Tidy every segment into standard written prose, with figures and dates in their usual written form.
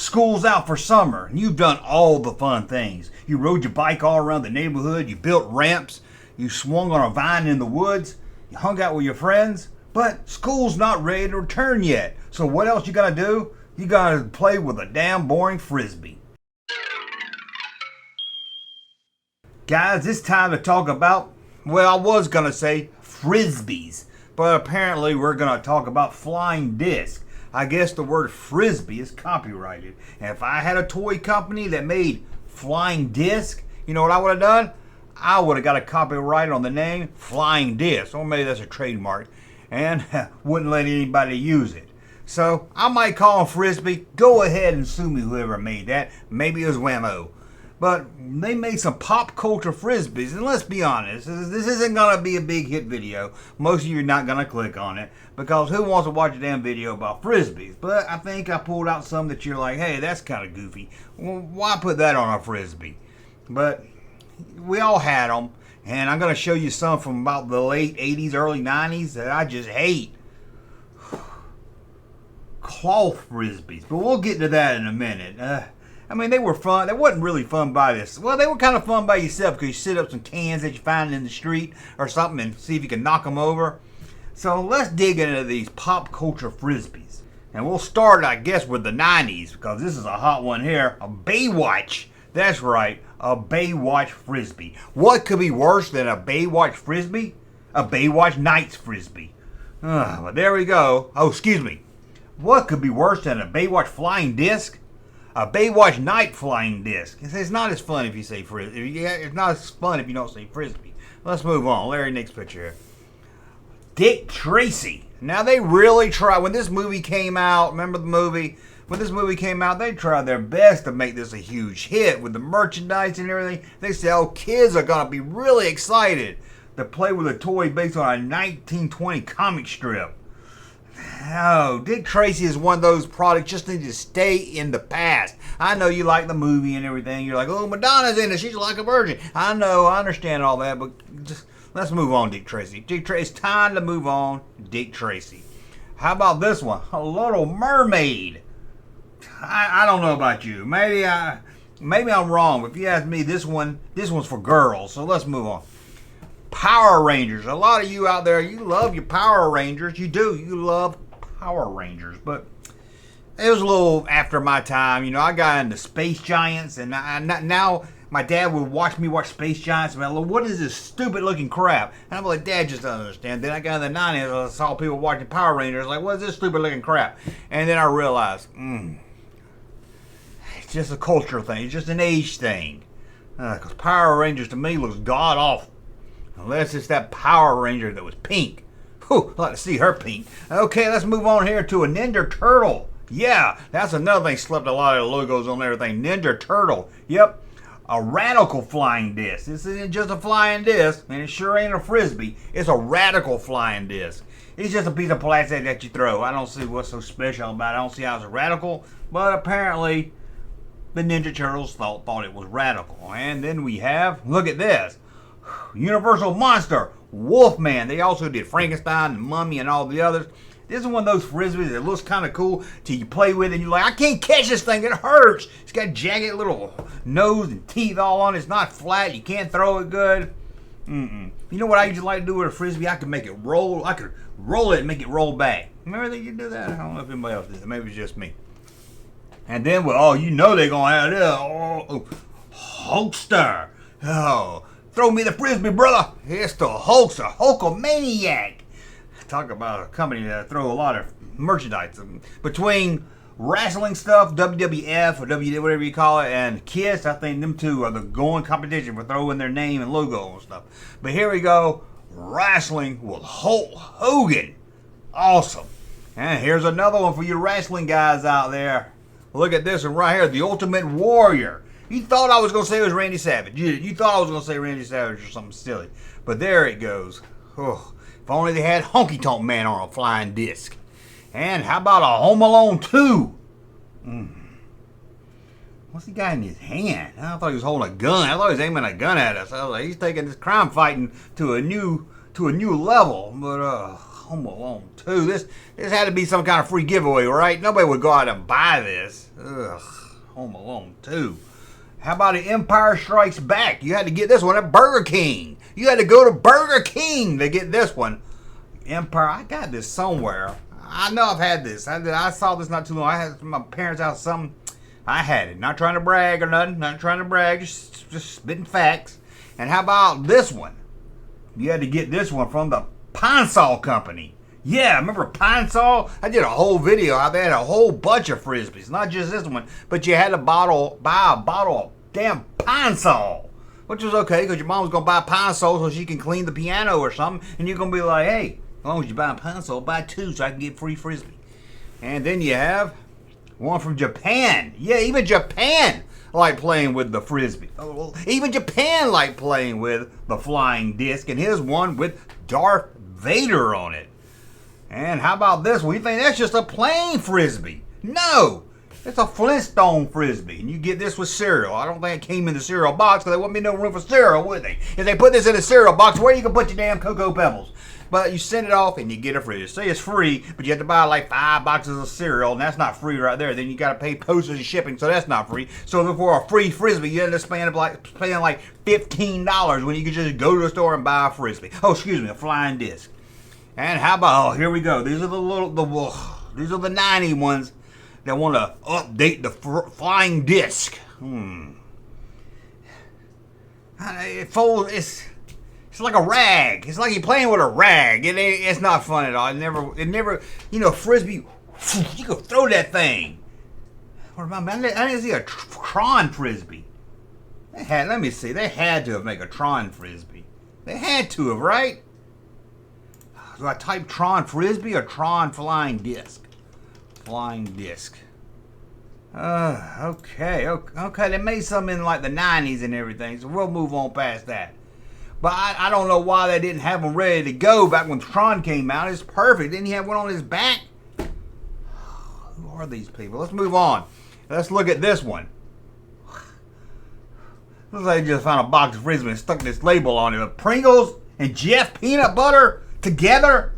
School's out for summer, and you've done all the fun things. You rode your bike all around the neighborhood, you built ramps, you swung on a vine in the woods, you hung out with your friends, but school's not ready to return yet. So what else you gotta do? You gotta play with a damn boring Frisbee. Guys, it's time to talk about, well, I was gonna say Frisbees, but apparently we're gonna talk about flying discs. I guess the word Frisbee is copyrighted. And if I had a toy company that made flying disc, you know what I would have done? I would have got a copyright on the name Flying Disc. Or maybe that's a trademark. And wouldn't let anybody use it. So I might call them Frisbee. Go ahead and sue me, whoever made that. Maybe it was Whammo. But they made some pop culture Frisbees, and let's be honest, this isn't going to be a big hit video. Most of you are not going to click on it, because who wants to watch a damn video about Frisbees? But I think I pulled out some that you're like, hey, that's kind of goofy. Well, why put that on a Frisbee? But we all had them, and I'm going to show you some from about the late 80s, early 90s that I just hate. Cloth Frisbees, but we'll get to that in a minute. I mean, they were fun. They wasn't really fun by this. Well, they were kind of fun by yourself because you sit up some cans that you find in the street or something and see if you can knock them over. So let's dig into these pop culture Frisbees. And we'll start, I guess, with the 90s because this is a hot one here. A Baywatch. That's right, a Baywatch Frisbee. What could be worse than a Baywatch Frisbee? A Baywatch Nights Frisbee. But there we go. Oh, excuse me. What could be worse than a Baywatch flying disc? A Baywatch night flying disc. It's not as fun if you say Frisbee. It's not as fun if you don't say Frisbee. Let's move on. Larry, next picture here. Dick Tracy. Now they really tried. When this movie came out, remember the movie? When this movie came out, they tried their best to make this a huge hit with the merchandise and everything. They said, oh, kids are going to be really excited to play with a toy based on a 1920 comic strip. No, Dick Tracy is one of those products just need to stay in the past. I know you like the movie and everything. You're like, oh, Madonna's in it. She's like a virgin. I know, I understand all that, but just let's move on, Dick Tracy. It's time to move on, Dick Tracy. How about this one? A Little Mermaid. I don't know about you. Maybe I'm wrong, but if you ask me, this one's for girls. So let's move on. Power Rangers. A lot of you out there, you love your Power Rangers. You do. You love Power Rangers. But it was a little after my time. You know, I got into Space Giants, and now my dad would watch me watch Space Giants. And I'm like, what is this stupid looking crap? And I'm like, Dad just doesn't understand. Then I got in the 90s, I saw people watching Power Rangers. Like, what is this stupid looking crap? And then I realized, it's just a culture thing. It's just an age thing. Because Power Rangers to me looks god awful. Unless it's that Power Ranger that was pink. Whew, I'd like to see her pink. Okay, let's move on here to a Ninja Turtle. Yeah, that's another thing. Slapped a lot of logos on everything. Ninja Turtle. Yep. A radical flying disc. This isn't just a flying disc, and it sure ain't a Frisbee. It's a radical flying disc. It's just a piece of plastic that you throw. I don't see what's so special about it. I don't see how it's radical, but apparently the Ninja Turtles thought it was radical. And then we have, look at this. Universal Monster, Wolfman. They also did Frankenstein and Mummy and all the others. This is one of those Frisbees that looks kind of cool till you play with it and you're like, I can't catch this thing, it hurts. It's got jagged little nose and teeth all on it. It's not flat, you can't throw it good. You know what I usually like to do with a Frisbee? I could make it roll. I could roll it and make it roll back. Remember that you do that? I don't know if anybody else did it. Maybe it's just me. And then, well, you know they're going to have this. Oh, Hulkster. Oh, throw me the Frisbee, brother. It's the Hulkster, Hulkamaniac. Talk about a company that throw a lot of merchandise. Between wrestling stuff, WWF or whatever you call it, and KISS, I think them two are the going competition for throwing their name and logo and stuff. But here we go, wrestling with Hulk Hogan. Awesome. And here's another one for you wrestling guys out there. Look at this one right here, the Ultimate Warrior. You thought I was going to say it was Randy Savage. You thought I was going to say Randy Savage or something silly. But there it goes. Oh, if only they had Honky Tonk Man on a flying disc. And how about a Home Alone 2? What's he got in his hand? I thought he was holding a gun. I thought he was aiming a gun at us. I was like, he's taking this crime fighting to a new level. But Home Alone 2. This had to be some kind of free giveaway, right? Nobody would go out and buy this. Ugh. Home Alone 2. How about The Empire Strikes Back? You had to get this one at Burger King. You had to go to Burger King to get this one. Empire, I got this somewhere. I know I've had this. I saw this not too long. I had it from my parents' house. Something. I had it. Not trying to brag or nothing. Not trying to brag. Just spitting facts. And how about this one? You had to get this one from the Pine Sol Company. Yeah, remember Pine Sol? I did a whole video. I had a whole bunch of Frisbees. Not just this one. But you had to buy a bottle of damn Pine Sol. Which was okay, because your mom was going to buy Pine Sol so she can clean the piano or something. And you're going to be like, hey, as long as you buy Pine Sol, buy 2 so I can get free Frisbee. And then you have one from Japan. Yeah, even Japan like playing with the Frisbee. Oh, well, even Japan like playing with the flying disc. And here's one with Darth Vader on it. And how about this one? You think that's just a plain Frisbee? No! It's a Flintstone Frisbee. And you get this with cereal. I don't think it came in the cereal box because there wouldn't be no room for cereal, would they? If they put this in a cereal box, where you can put your damn Cocoa Pebbles? But you send it off and you get a Frisbee. Say it's free, but you have to buy like 5 boxes of cereal, and that's not free right there. Then you got to pay postage and shipping, so that's not free. So for a free Frisbee, you end up paying like $15 when you can just go to the store and buy a Frisbee. Oh, excuse me, a flying disc. And how about, oh, here we go. These are these are the 90 ones that want to update the flying disc. It folds. It's like a rag. It's like you're playing with a rag. It's not fun at all. It never. You know, Frisbee. You can throw that thing. What about? I didn't see a Tron Frisbee. Let me see. They had to have made a Tron Frisbee. They had to have, right? Do I type Tron Frisbee or Tron Flying Disc? Flying Disc. Okay. They made some in like the 90s and everything, so we'll move on past that. But I don't know why they didn't have them ready to go back when Tron came out. It's perfect. Didn't he have one on his back? Who are these people? Let's move on. Let's look at this one. Looks like they just found a box of Frisbee and stuck this label on it. Pringles and Jeff peanut butter together?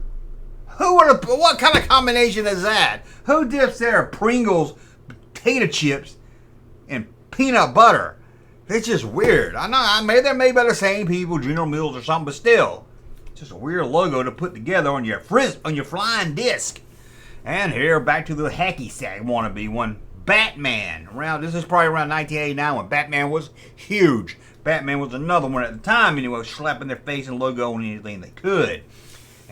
What kind of combination is that? Who dips their Pringles, potato chips, and peanut butter? It's just weird. I know they're made by the same people, General Mills or something, but still, it's just a weird logo to put together on your flying disc. And here, back to the hacky sack wannabe one, Batman. This is probably around 1989 when Batman was huge. Batman was another one at the time, anyway, slapping their face and logo on anything they could.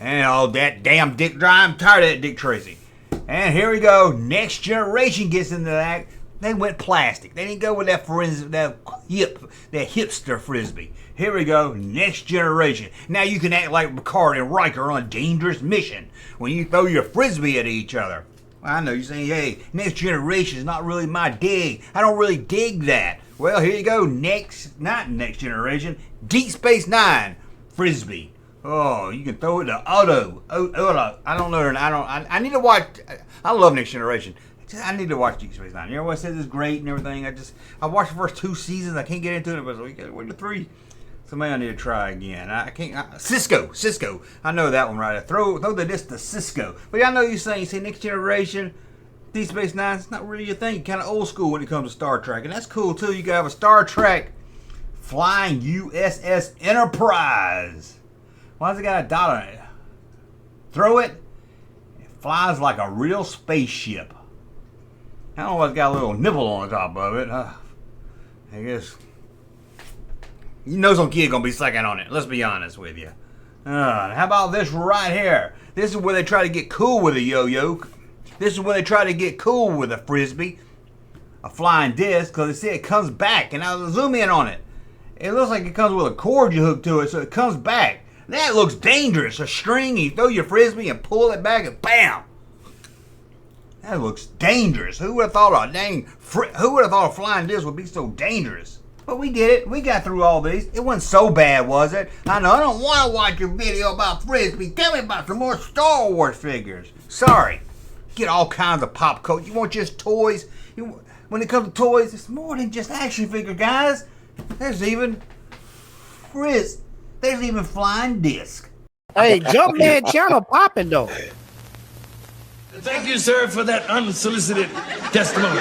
And that damn Dick I'm tired of that Dick Tracy. And here we go. Next Generation gets into that. They went plastic. They didn't go with that hipster Frisbee. Here we go. Next Generation. Now you can act like Picard and Riker on a dangerous mission when you throw your Frisbee at each other. I know you're saying, hey, Next Generation is not really my dig. I don't really dig that. Well, here you go. Not Next Generation. Deep Space Nine Frisbee. Oh, you can throw it to Otto. I don't know. I need to watch. I love Next Generation. I need to watch Deep Space Nine. Everyone says it's great and everything. I watched the first 2 seasons. I can't get into it, but we're to 3. So maybe I need to try again. I can't. Cisco. I know that one right. Throw the disc to Cisco. But I know you say Next Generation, Deep Space Nine. It's not really your thing. You're kind of old school when it comes to Star Trek, and that's cool too. You can have a Star Trek flying USS Enterprise. Why does it got a dot on it? Throw it. It flies like a real spaceship. I don't know why it's got a little nipple on the top of it. I guess you know some kid gonna be sucking on it. Let's be honest with you. How about this right here? This is where they try to get cool with a yo-yo. This is where they try to get cool with a Frisbee, a flying disc, because they say it comes back. And I'll zoom in on it. It looks like it comes with a cord you hook to it, so it comes back. That looks dangerous. A string, you throw your Frisbee and pull it back and bam! That looks dangerous. Who would have thought a flying disc would be so dangerous? But we did it. We got through all these. It wasn't so bad, was it? I know. I don't want to watch your video about Frisbee. Tell me about some more Star Wars figures. Sorry. Get all kinds of pop culture. You want just toys? When it comes to toys, it's more than just action figure, guys. There's even There's even flying disc. Hey, Junkman channel popping though. Thank you, sir, for that unsolicited testimony.